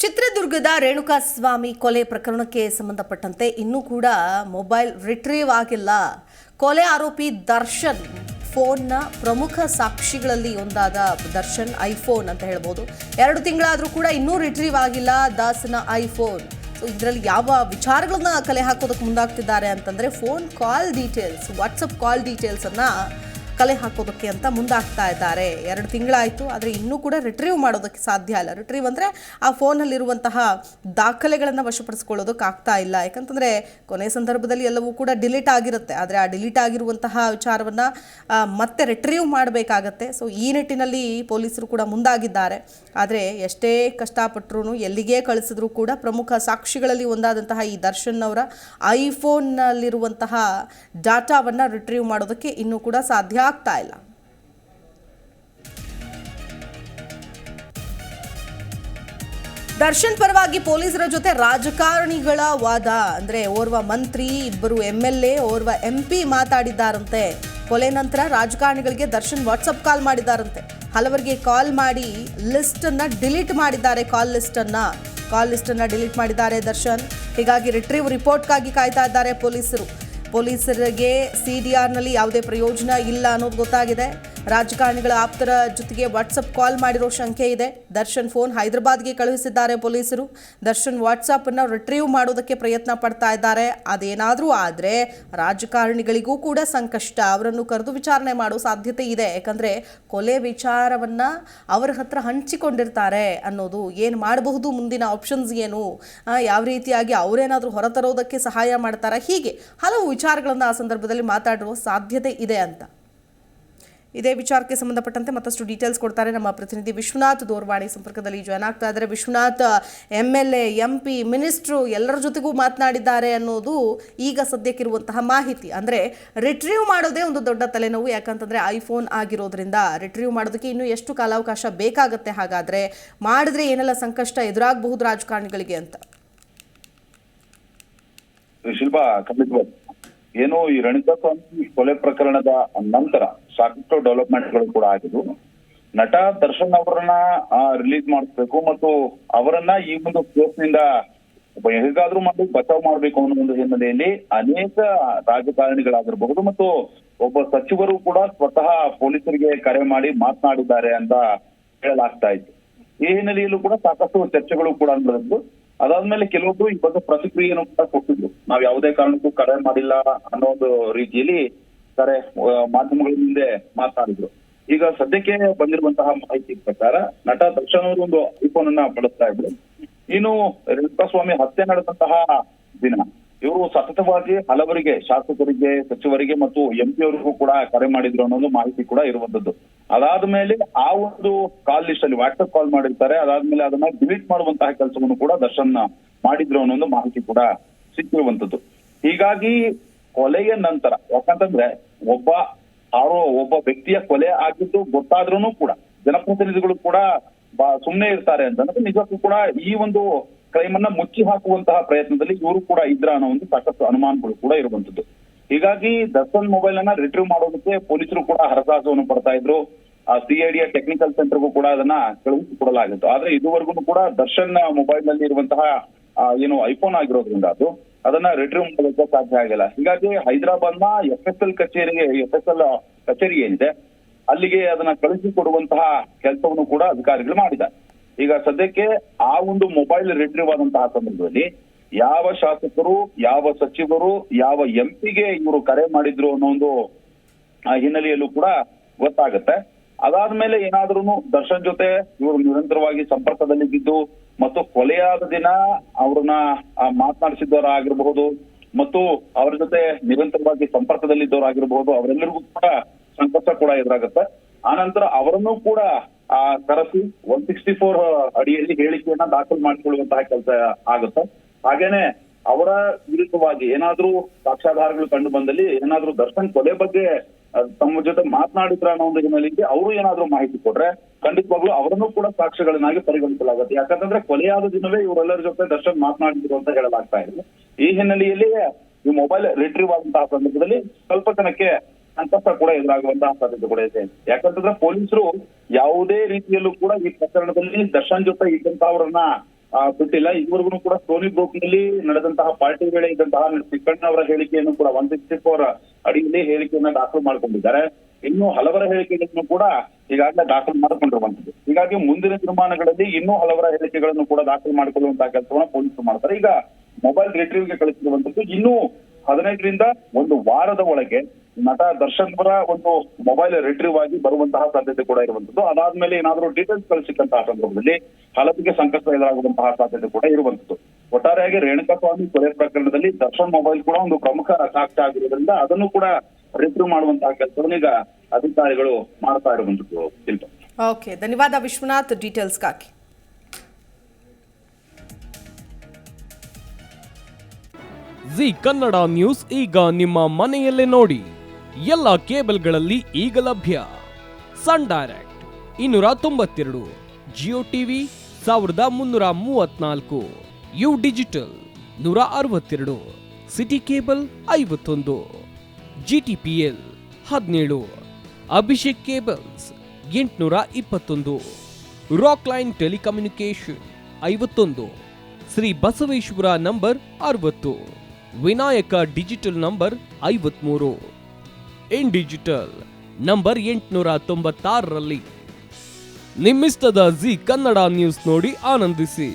ಚಿತ್ರದುರ್ಗದ ರೇಣುಕಾಸ್ವಾಮಿ ಕೊಲೆ ಪ್ರಕರಣಕ್ಕೆ ಸಂಬಂಧಪಟ್ಟಂತೆ ಇನ್ನೂ ಕೂಡ ಮೊಬೈಲ್ ರಿಟ್ರೀವ್ ಆಗಿಲ್ಲ. ಕೊಲೆ ಆರೋಪಿ ದರ್ಶನ್ ಫೋನ್ನ ಪ್ರಮುಖ ಸಾಕ್ಷಿಗಳಲ್ಲಿ ಒಂದಾದ ದರ್ಶನ್ ಐಫೋನ್ ಅಂತ ಹೇಳ್ಬೋದು. 2 ತಿಂಗಳಾದರೂ ಕೂಡ ಇನ್ನೂ ರಿಟ್ರೀವ್ ಆಗಿಲ್ಲ ದಾಸನ ಐಫೋನ್. ಸೊ ಇದರಲ್ಲಿ ಯಾವ ವಿಚಾರಗಳನ್ನ ಕಲೆ ಹಾಕೋದಕ್ಕೆ ಮುಂದಾಗ್ತಿದ್ದಾರೆ ಅಂತಂದರೆ ಫೋನ್ ಕಾಲ್ ಡೀಟೇಲ್ಸ್, ವಾಟ್ಸಪ್ ಕಾಲ್ ಡೀಟೇಲ್ಸನ್ನು ಕಲೆ ಹಾಕೋದಕ್ಕೆ ಅಂತ ಮುಂದಾಗ್ತಾ ಇದ್ದಾರೆ. 2 ತಿಂಗಳಾಯಿತು, ಆದರೆ ಇನ್ನೂ ಕೂಡ ರಿಟ್ರೀವ್ ಮಾಡೋದಕ್ಕೆ ಸಾಧ್ಯ ಇಲ್ಲ. ರಿಟ್ರೀವ್ ಅಂದರೆ ಆ ಫೋನಲ್ಲಿರುವಂತಹ ದಾಖಲೆಗಳನ್ನು ವಶಪಡಿಸ್ಕೊಳ್ಳೋದಕ್ಕೆ ಆಗ್ತಾ ಇಲ್ಲ. ಯಾಕಂತಂದರೆ ಕೊನೆ ಸಂದರ್ಭದಲ್ಲಿ ಎಲ್ಲವೂ ಕೂಡ ಡಿಲೀಟ್ ಆಗಿರುತ್ತೆ, ಆದರೆ ಆ ಡಿಲೀಟ್ ಆಗಿರುವಂತಹ ವಿಚಾರವನ್ನು ಮತ್ತೆ ರಿಟ್ರೀವ್ ಮಾಡಬೇಕಾಗತ್ತೆ. ಸೊ ಈ ನಿಟ್ಟಿನಲ್ಲಿ ಪೊಲೀಸರು ಕೂಡ ಮುಂದಾಗಿದ್ದಾರೆ. ಆದರೆ ಎಷ್ಟೇ ಕಷ್ಟಪಟ್ಟರು, ಎಲ್ಲಿಗೆ ಕಳಿಸಿದ್ರು ಕೂಡ ಪ್ರಮುಖ ಸಾಕ್ಷಿಗಳಲ್ಲಿ ಒಂದಾದಂತಹ ಈ ದರ್ಶನ್ ಅವರ ಐಫೋನ್ನಲ್ಲಿರುವಂತಹ ಡಾಟಾವನ್ನು ರಿಟ್ರೀವ್ ಮಾಡೋದಕ್ಕೆ ಇನ್ನೂ ಕೂಡ ಸಾಧ್ಯ ಆಗ್ತಾ ಇಲ್ಲ. ದರ್ಶನ್ ಪರವಾಗಿ ಪೊಲೀಸರ ಜೊತೆ ರಾಜಕಾರಣಿಗಳ ವಾದ. ಅಂದ್ರೆ ಓರ್ವ ಮಂತ್ರಿ, 2 MLA, ಓರ್ವ MP ಮಾತಾಡಿದ್ದಾರಂತೆ. ಕೊಲೆ ನಂತರ ರಾಜಕಾರಣಿಗಳಿಗೆ ದರ್ಶನ್ ವಾಟ್ಸಪ್ ಕಾಲ್ ಮಾಡಿದ್ದಾರಂತೆ. ಹಲವರಿಗೆ ಕಾಲ್ ಮಾಡಿ ಲಿಸ್ಟ್ ಅನ್ನ ಡಿಲೀಟ್ ಮಾಡಿದ್ದಾರೆ. ಕಾಲ್ ಲಿಸ್ಟ್ ಅನ್ನ ಡಿಲೀಟ್ ಮಾಡಿದ್ದಾರೆ ದರ್ಶನ್. ಹೀಗಾಗಿ ರಿಟ್ರೀವ್ ರಿಪೋರ್ಟ್ಗಾಗಿ ಕಾಯ್ತಾ ಇದ್ದಾರೆ ಪೊಲೀಸರು. ಪೊಲೀಸರಿಗೆ CDRನಲ್ಲಿ ಯಾವುದೇ ಪ್ರಯೋಜನ ಇಲ್ಲ ಅನ್ನೋದು ಗೊತ್ತಾಗಿದೆ. ರಾಜಕಾರಣಿಗಳ ಆಪ್ತರ ಜೊತೆಗೆ ವಾಟ್ಸಪ್ ಕಾಲ್ ಮಾಡಿರೋ ಶಂಕೆ ಇದೆ. ದರ್ಶನ್ ಫೋನ್ ಹೈದರಾಬಾದ್ಗೆ ಕಳುಹಿಸಿದ್ದಾರೆ ಪೊಲೀಸರು. ದರ್ಶನ್ ವಾಟ್ಸಪ್ಪನ್ನು ರಿಟ್ರೀವ್ ಮಾಡೋದಕ್ಕೆ ಪ್ರಯತ್ನ ಪಡ್ತಾ ಇದ್ದಾರೆ. ಅದೇನಾದರೂ ಆದರೆ ರಾಜಕಾರಣಿಗಳಿಗೂ ಕೂಡ ಸಂಕಷ್ಟ. ಅವರನ್ನು ಕರೆದು ವಿಚಾರಣೆ ಮಾಡೋ ಸಾಧ್ಯತೆ ಇದೆ. ಯಾಕಂದರೆ ಕೊಲೆ ವಿಚಾರವನ್ನು ಅವರ ಹತ್ರ ಹಂಚಿಕೊಂಡಿರ್ತಾರೆ ಅನ್ನೋದು. ಏನು ಮಾಡಬಹುದು, ಮುಂದಿನ ಆಪ್ಷನ್ಸ್ ಏನು, ಯಾವ ರೀತಿಯಾಗಿ ಅವರೇನಾದರೂ ಹೊರತರೋದಕ್ಕೆ ಸಹಾಯ ಮಾಡ್ತಾರೆ, ಹೀಗೆ ಹಲವು ವಿಚಾರಗಳನ್ನು ಆ ಸಂದರ್ಭದಲ್ಲಿ ಮಾತಾಡುವ ಸಾಧ್ಯತೆ ಇದೆ ಅಂತ. ಇದೇ ವಿಚಾರಕ್ಕೆ ಸಂಬಂಧಪಟ್ಟಂತೆ ಮತ್ತಷ್ಟು ಡೀಟೇಲ್ಸ್ ಕೊಡ್ತಾರೆ ನಮ್ಮ ಪ್ರತಿನಿಧಿ ವಿಶ್ವನಾಥ್. ದೂರವಾಣಿ ಸಂಪರ್ಕದಲ್ಲಿ ಜಾಯ್ನ್ ಆಗ್ತಾ ಇದ್ದಾರೆ. ವಿಶ್ವನಾಥ್, MLA, MP, ಮಿನಿಸ್ಟ್ರು ಎಲ್ಲರ ಜೊತೆಗೂ ಮಾತನಾಡಿದ್ದಾರೆ ಅನ್ನೋದು ಈಗ ಸದ್ಯಕ್ಕಿರುವಂತಹ ಮಾಹಿತಿ. ಅಂದರೆ ರಿಟ್ರೀವ್ ಮಾಡೋದೇ ಒಂದು ದೊಡ್ಡ ತಲೆನೋವು. ಯಾಕಂತಂದರೆ ಐಫೋನ್ ಆಗಿರೋದ್ರಿಂದ ರಿಟ್ರೀವ್ ಮಾಡೋದಕ್ಕೆ ಇನ್ನೂ ಎಷ್ಟು ಕಾಲಾವಕಾಶ ಬೇಕಾಗುತ್ತೆ, ಹಾಗಾದರೆ ಮಾಡಿದ್ರೆ ಏನೆಲ್ಲ ಸಂಕಷ್ಟ ಎದುರಾಗಬಹುದು ರಾಜಕಾರಣಿಗಳಿಗೆ ಅಂತ. ಶಿಲ್ಪಾ, ಖಂಡಿತವಾಗಿ ಏನು ಈ ರೇಣುಕಾಸ್ವಾಮಿ ಕೊಲೆ ಪ್ರಕರಣದ ನಂತರ ಸಾಕಷ್ಟು ಡೆವಲಪ್ಮೆಂಟ್ಗಳು ಕೂಡ ಆಗಿದ್ದು, ನಟ ದರ್ಶನ್ ಅವರನ್ನ ರಿಲೀಸ್ ಮಾಡಿಸ್ಬೇಕು ಮತ್ತು ಅವರನ್ನ ಈ ಒಂದು ಕೇಸ್ನಿಂದ ಹೇಗಾದ್ರೂ ಮಾಡಿ ಬಚಾವ್ ಮಾಡ್ಬೇಕು ಅನ್ನೋ ಒಂದು ಹಿನ್ನೆಲೆಯಲ್ಲಿ ಅನೇಕ ರಾಜಕಾರಣಿಗಳಾಗಿರಬಹುದು ಮತ್ತು ಒಬ್ಬ ಸಚಿವರು ಕೂಡ ಸ್ವತಃ ಪೊಲೀಸರಿಗೆ ಕರೆ ಮಾಡಿ ಮಾತನಾಡಿದ್ದಾರೆ ಅಂತ ಹೇಳಲಾಗ್ತಾ ಇತ್ತು. ಈ ಹಿನ್ನೆಲೆಯಲ್ಲೂ ಕೂಡ ಸಾಕಷ್ಟು ಚರ್ಚೆಗಳು ಕೂಡ ನಡೆದಿದ್ದು, ಅದಾದ್ಮೇಲೆ ಕೆಲವೊಬ್ರು ಈ ಬಗ್ಗೆ ಪ್ರತಿಕ್ರಿಯೆಯನ್ನು ಕೂಡ ಕೊಟ್ಟಿದ್ರು. ನಾವ್ ಯಾವುದೇ ಕಾರಣಕ್ಕೂ ಕರೆ ಮಾಡಿಲ್ಲ ಅನ್ನೋ ಒಂದು ರೀತಿಯಲ್ಲಿ ಕರೆ ಮಾಧ್ಯಮಗಳ ಮುಂದೆ ಮಾತನಾಡಿದ್ರು. ಈಗ ಸದ್ಯಕ್ಕೆ ಬಂದಿರುವಂತಹ ಮಾಹಿತಿ ಪ್ರಕಾರ ನಟ ದರ್ಶನ್ ಅವರು ಒಂದು ಐಫೋನ್ ಅನ್ನ ಬಳಸ್ತಾ ಇದ್ರು. ಇನ್ನು ರೇಣುಕಾಸ್ವಾಮಿ ಹತ್ಯೆ ನಡೆದಂತಹ ದಿನ ಇವರು ಸತತವಾಗಿ ಹಲವರಿಗೆ, ಶಾಸಕರಿಗೆ, ಸಚಿವರಿಗೆ ಮತ್ತು MP ಅವರಿಗೂ ಕೂಡ ಕರೆ ಮಾಡಿದ್ರು ಅನ್ನೋದು ಮಾಹಿತಿ ಕೂಡ ಇರುವಂತದ್ದು. ಅದಾದ ಮೇಲೆ ಆ ಒಂದು ಕಾಲ್ ಲಿಸ್ಟ್ ಅಲ್ಲಿ ವಾಟ್ಸಪ್ ಕಾಲ್ ಮಾಡಿರ್ತಾರೆ. ಅದಾದ್ಮೇಲೆ ಅದನ್ನ ಡಿಲೀಟ್ ಮಾಡುವಂತಹ ಕೆಲಸವನ್ನು ಕೂಡ ದರ್ಶನ್ ಮಾಡಿದ್ರು ಅನ್ನೋ ಮಾಹಿತಿ ಕೂಡ ಸಿಕ್ಕಿರುವಂತದ್ದು. ಹೀಗಾಗಿ ಕೊಲೆಯ ನಂತರ, ಯಾಕಂತಂದ್ರೆ ಒಬ್ಬ ವ್ಯಕ್ತಿಯ ಕೊಲೆ ಆಗಿದ್ದು ಗೊತ್ತಾದ್ರೂ ಕೂಡ ಜನಪ್ರತಿನಿಧಿಗಳು ಕೂಡ ಸುಮ್ಮನೆ ಇರ್ತಾರೆ ಅಂತಂದ್ರೆ ನಿಜಕ್ಕೂ ಕೂಡ ಈ ಒಂದು ಕ್ರೈಮ್ ಅನ್ನ ಮುಚ್ಚಿ ಹಾಕುವಂತಹ ಪ್ರಯತ್ನದಲ್ಲಿ ಇವರು ಕೂಡ ಇದ್ರ ಅನ್ನೋ ಒಂದು ಸಾಕಷ್ಟು ಅನುಮಾನಗಳು ಕೂಡ ಇರುವಂತದ್ದು. ಹೀಗಾಗಿ ದರ್ಶನ್ ಮೊಬೈಲ್ ಅನ್ನ ರಿಟ್ರೀವ್ ಮಾಡೋದಕ್ಕೆ ಪೊಲೀಸರು ಕೂಡ ಹರಸಾಹಸವನ್ನು ಪಡ್ತಾ ಇದ್ರು. CID ಟೆಕ್ನಿಕಲ್ ಸೆಂಟರ್ಗೂ ಕೂಡ ಅದನ್ನ ಕಳುಹಿಸಿಕೊಡಲಾಗಿತ್ತು. ಆದ್ರೆ ಇದುವರೆಗೂ ಕೂಡ ದರ್ಶನ್ ಮೊಬೈಲ್ ನಲ್ಲಿ ಇರುವಂತಹ ಏನು ಐಫೋನ್ ಆಗಿರೋದ್ರಿಂದ ಅದನ್ನ ರಿಟ್ರೀವ್ ಮಾಡೋದಕ್ಕೆ ಸಾಧ್ಯ ಆಗಿಲ್ಲ. ಹೀಗಾಗಿ ಹೈದರಾಬಾದ್ನ FSL ಕಚೇರಿ ಏನಿದೆ ಅಲ್ಲಿಗೆ ಅದನ್ನ ಕಳುಹಿಸಿಕೊಡುವಂತಹ ಕೆಲಸವನ್ನು ಕೂಡ ಅಧಿಕಾರಿಗಳು ಮಾಡಿದ್ದಾರೆ. ಈಗ ಸದ್ಯಕ್ಕೆ ಆ ಒಂದು ಮೊಬೈಲ್ ರಿಟ್ರೀವ್ ಆದಂತಹ ಸಂದರ್ಭದಲ್ಲಿ ಯಾವ ಶಾಸಕರು, ಯಾವ ಸಚಿವರು, ಯಾವ MP ಇವರು ಕರೆ ಮಾಡಿದ್ರು ಅನ್ನೋ ಒಂದು ಹಿನ್ನೆಲೆಯಲ್ಲೂ ಕೂಡ ಗೊತ್ತಾಗುತ್ತೆ. ಅದಾದ್ಮೇಲೆ ಏನಾದ್ರೂ ದರ್ಶನ್ ಜೊತೆ ಇವರು ನಿರಂತರವಾಗಿ ಸಂಪರ್ಕದಲ್ಲಿದ್ದು ಮತ್ತು ಕೊಲೆಯಾದ ದಿನ ಅವ್ರನ್ನ ಮಾತನಾಡಿಸಿದವರಾಗಿರಬಹುದು ಮತ್ತು ಅವರ ಜೊತೆ ನಿರಂತರವಾಗಿ ಸಂಪರ್ಕದಲ್ಲಿದ್ದವರಾಗಿರಬಹುದು, ಅವರೆಲ್ಲರಿಗೂ ಕೂಡ ಸಂಕಷ್ಟ ಕೂಡ ಎದುರಾಗುತ್ತೆ. ಆನಂತರ ಅವರನ್ನು ಕೂಡ ಕರೆಸಿ 164 ಅಡಿಯಲ್ಲಿ ಹೇಳಿಕೆಯನ್ನ ದಾಖಲು ಮಾಡಿಕೊಳ್ಳುವಂತಹ ಕೆಲಸ ಆಗುತ್ತೆ. ಹಾಗೇನೆ ಅವರ ವಿರುದ್ಧವಾಗಿ ಏನಾದ್ರೂ ಸಾಕ್ಷ್ಯಾಧಾರಗಳು ಕಂಡು ಬಂದಲ್ಲಿ ಏನಾದ್ರೂ ದರ್ಶನ್ ಕೊಲೆ ಬಗ್ಗೆ ತಮ್ಮ ಜೊತೆ ಮಾತನಾಡಿದ್ರ ಅನ್ನೋ ಒಂದು ಹಿನ್ನೆಲೆಯಲ್ಲಿ ಅವರು ಏನಾದ್ರೂ ಮಾಹಿತಿ ಕೊಟ್ರೆ ಖಂಡಿತವಾಗ್ಲೂ ಅವರನ್ನು ಕೂಡ ಸಾಕ್ಷ್ಯಗಳನ್ನಾಗಿ ಪರಿಗಣಿಸಲಾಗುತ್ತೆ. ಯಾಕಂತಂದ್ರೆ ಕೊಲೆಯಾದ ದಿನವೇ ಇವರೆಲ್ಲರ ಜೊತೆ ದರ್ಶನ್ ಮಾತನಾಡಿದ್ರು ಅಂತ ಹೇಳಲಾಗ್ತಾ ಇದೆ. ಈ ಹಿನ್ನೆಲೆಯಲ್ಲಿ ಈ ಮೊಬೈಲ್ ರಿಟ್ರೀವ್ ಆದಂತಹ ಸಂದರ್ಭದಲ್ಲಿ ಸ್ವಲ್ಪ ಜನಕ್ಕೆ ಸಂಕಷ್ಟ ಕೂಡ ಎದುರಾಗುವಂತಹ ಸಾಧ್ಯತೆ ಕೂಡ ಇದೆ. ಯಾಕಂತಂದ್ರೆ ಪೊಲೀಸರು ಯಾವುದೇ ರೀತಿಯಲ್ಲೂ ಕೂಡ ಈ ಪ್ರಕರಣದಲ್ಲಿ ದರ್ಶನ್ ಜೊತೆ ಇದ್ದಂತವರನ್ನ ಬಿಟ್ಟಿಲ್ಲ. ಇದುವರೆಗೂ ಕೂಡ ಸೋನಿ ಗ್ರೂಪ್ ನಲ್ಲಿ ನಡೆದಂತಹ ಪಾರ್ಟಿ ವೇಳೆ ಇದ್ದಂತಹ ಚಿಕ್ಕಣ್ಣ ಅವರ ಹೇಳಿಕೆಯನ್ನು ಕೂಡ 164 ಅಡಿಯಲ್ಲಿ ಹೇಳಿಕೆಯನ್ನ ದಾಖಲು ಮಾಡಿಕೊಂಡಿದ್ದಾರೆ. ಇನ್ನು ಹಲವರ ಹೇಳಿಕೆಗಳನ್ನು ಕೂಡ ಈಗಾಗಲೇ ದಾಖಲು ಮಾಡಿಕೊಂಡಿರುವಂತದ್ದು. ಹೀಗಾಗಿ ಮುಂದಿನ ತೀರ್ಮಾನಗಳಲ್ಲಿ ಇನ್ನೂ ಹಲವರ ಹೇಳಿಕೆಗಳನ್ನು ಕೂಡ ದಾಖಲು ಮಾಡಿಕೊಳ್ಳುವಂತಹ ಕೆಲಸವನ್ನ ಪೊಲೀಸರು ಮಾಡ್ತಾರೆ. ಈಗ ಮೊಬೈಲ್ ರಿಟ್ರೀವ್ಗೆ ಕಳಿಸಿರುವಂತದ್ದು ಇನ್ನೂ 15ರಿಂದ ಒಂದು ವಾರದ ಒಳಗೆ ನಟ ದರ್ಶನ್ ಅವರ ಒಂದು ಮೊಬೈಲ್ ರಿಟ್ರೀವ್ ಆಗಿ ಬರುವಂತಹ ಸಾಧ್ಯತೆ ಕೂಡ ಇರುವಂತದ್ದು. ಅದಾದ್ಮೇಲೆ ಏನಾದರೂ ಡೀಟೇಲ್ಸ್ ಕಳಿಸಿದಂತಹ ಸಂದರ್ಭದಲ್ಲಿ ಹಲವಿಗೆ ಸಂಕಷ್ಟ ಎದುರಾಗುವಂತಹ ಸಾಧ್ಯತೆ ಕೂಡ ಇರುವಂತದ್ದು. ಒಟ್ಟಾರೆಯಾಗಿ ರೇಣುಕಾಸ್ವಾಮಿ ಕೊಲೆ ಪ್ರಕರಣದಲ್ಲಿ ದರ್ಶನ್ ಮೊಬೈಲ್ ಕೂಡ ಒಂದು ಪ್ರಮುಖ ಸಾಕ್ಷ್ಯ ಆಗಿರೋದ್ರಿಂದ ಅದನ್ನು ಕೂಡ ರಿಟ್ರೀವ್ ಮಾಡುವಂತಹ ಕೆಲಸವನ್ನು ಈಗ ಅಧಿಕಾರಿಗಳು ಮಾಡ್ತಾ ಇರುವಂತದ್ದು. ಶಿಲ್ಪ. ಓಕೆ, ಧನ್ಯವಾದ ವಿಶ್ವನಾಥ್ ಡೀಟೇಲ್ಸ್ಗಾಗಿ. ಜಿ ಕನ್ನಡ ನ್ಯೂಸ್ ಈಗ ನಿಮ್ಮ ಮನೆಯಲ್ಲೇ ನೋಡಿ. ಎಲ್ಲ ಕೇಬಲ್ಗಳಲ್ಲಿ ಈಗ ಲಭ್ಯ. Sun Direct 292, Jio TV 1334, U digital 162, city cable 51, GTPL 17, Abhishek cables 821, Rockline telecommunication 51, Shri Basaveshwara number 60, Vinayaka digital number 53, in digital number 896ರಲ್ಲಿ. ನಿಮ್ಮಿಸ್ತದ ಜಿ ಕನ್ನಡ ನ್ಯೂಸ್ ನೋಡಿ ಆನಂದಿಸಿ.